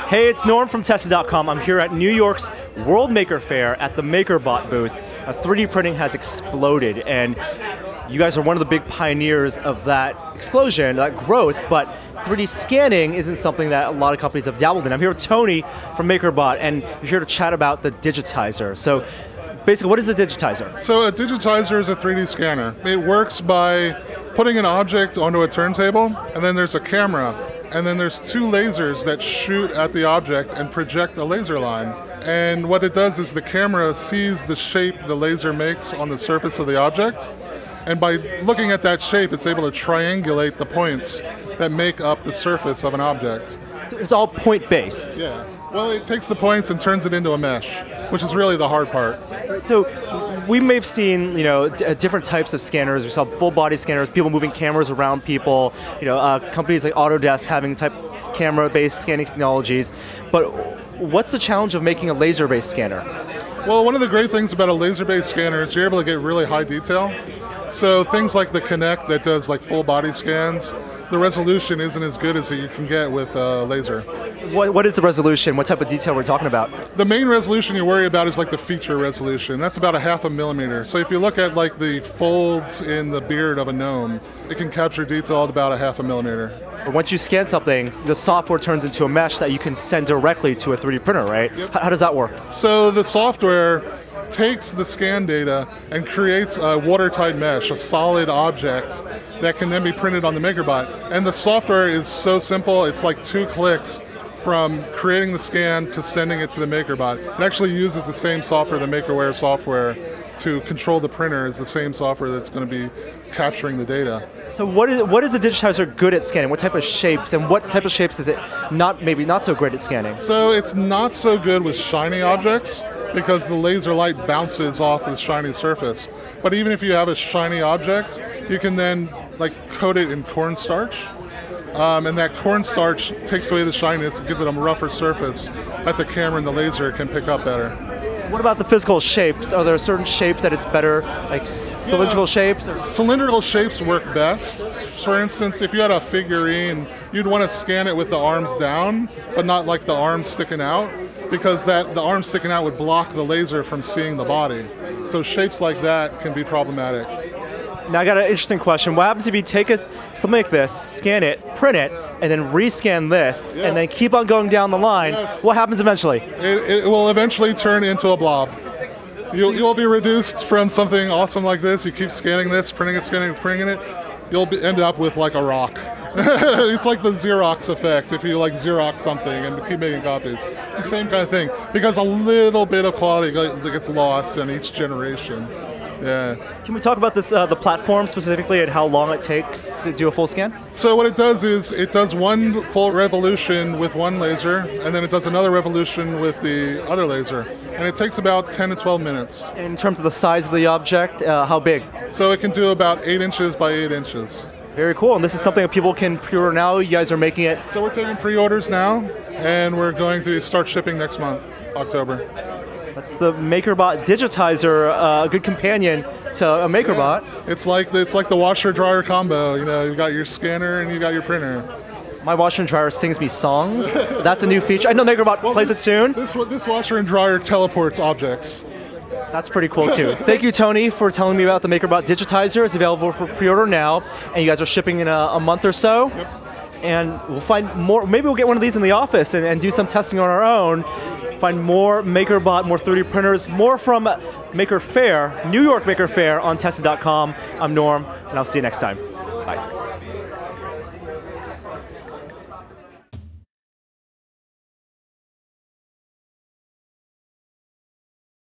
Hey, it's Norm from Tested.com. I'm here at New York's World Maker Faire at the MakerBot booth. 3D printing has exploded, and you guys are one of the big pioneers of that explosion, that growth, but 3D scanning isn't something that a lot of companies have dabbled in. I'm here with Tony from MakerBot, and we're here to chat about the digitizer. So basically, what is a digitizer? So a digitizer is a 3D scanner. It works by putting an object onto a turntable, and then there's a camera, and then there's two lasers that shoot at the object and project a laser line. And what it does is the camera sees the shape the laser makes on the surface of the object, and by looking at that shape, it's able to triangulate the points that make up the surface of an object. So it's all point-based. Yeah. Well, it takes the points and turns it into a mesh, which is really the hard part. So we may have seen, different types of scanners. We saw full-body scanners, people moving cameras around people. Companies like Autodesk having type camera-based scanning technologies. But what's the challenge of making a laser-based scanner? Well, one of the great things about a laser-based scanner is you're able to get really high detail. So things like the Kinect that does like full-body scans, the resolution isn't as good as you can get with a laser. What is the resolution? What type of detail we're talking about? The main resolution you worry about is like the feature resolution. That's about 1/2 millimeter. So if you look at like the folds in the beard of a gnome, it can capture detail at about 1/2 millimeter. Once you scan something, the software turns into a mesh that you can send directly to a 3D printer, right? Yep. How does that work? So the software takes the scan data and creates a watertight mesh, a solid object that can then be printed on the MakerBot. And the software is so simple, it's like 2 clicks from creating the scan to sending it to the MakerBot. It actually uses the same software, the MakerWare software, to control the printer is the same software that's going to be capturing the data. So what is the digitizer good at scanning? What type of shapes, and what type of shapes is it maybe not so great at scanning? So it's not so good with shiny objects because the laser light bounces off the shiny surface. But even if you have a shiny object, you can then coat it in cornstarch. And that cornstarch takes away the shininess, gives it a rougher surface that the camera and the laser can pick up better. What about the physical shapes? Are there certain shapes that it's better, like cylindrical shapes? Cylindrical shapes work best. For instance, if you had a figurine, you'd want to scan it with the arms down, but not like the arms sticking out, because the arms sticking out would block the laser from seeing the body. So shapes like that can be problematic. Now I got an interesting question. What happens if you take something like this, scan it, print it, and then rescan this, Yes. and then keep on going down the line? Yes. What happens eventually? It will eventually turn into a blob. You'll be reduced from something awesome like this. You keep scanning this, printing it, scanning it, printing it. You'll end up with like a rock. It's like the Xerox effect if you Xerox something and keep making copies. It's the same kind of thing because a little bit of quality gets lost in each generation. Yeah. Can we talk about this, the platform specifically, and how long it takes to do a full scan? So what it does is it does one full revolution with one laser, and then it does another revolution with the other laser. And it takes about 10 to 12 minutes. In terms of the size of the object, how big? So it can do about 8 inches by 8 inches. Very cool, and this is something that people can pre-order now. You guys are making it. So we're taking pre-orders now, and we're going to start shipping next month, October. That's the MakerBot digitizer, a good companion to a MakerBot. Yeah. It's like the washer-dryer combo. You've got your scanner and you got your printer. My washer and dryer sings me songs. That's a new feature. I know MakerBot plays it soon. This washer and dryer teleports objects. That's pretty cool too. Thank you, Tony, for telling me about the MakerBot digitizer. It's available for pre-order now, and you guys are shipping in a month or so. Yep. And we'll find more. Maybe we'll get one of these in the office and do some testing on our own. Find more MakerBot, more 3D printers, more from Maker Faire, New York Maker Faire on Tested.com. I'm Norm, and I'll see you next time. Bye.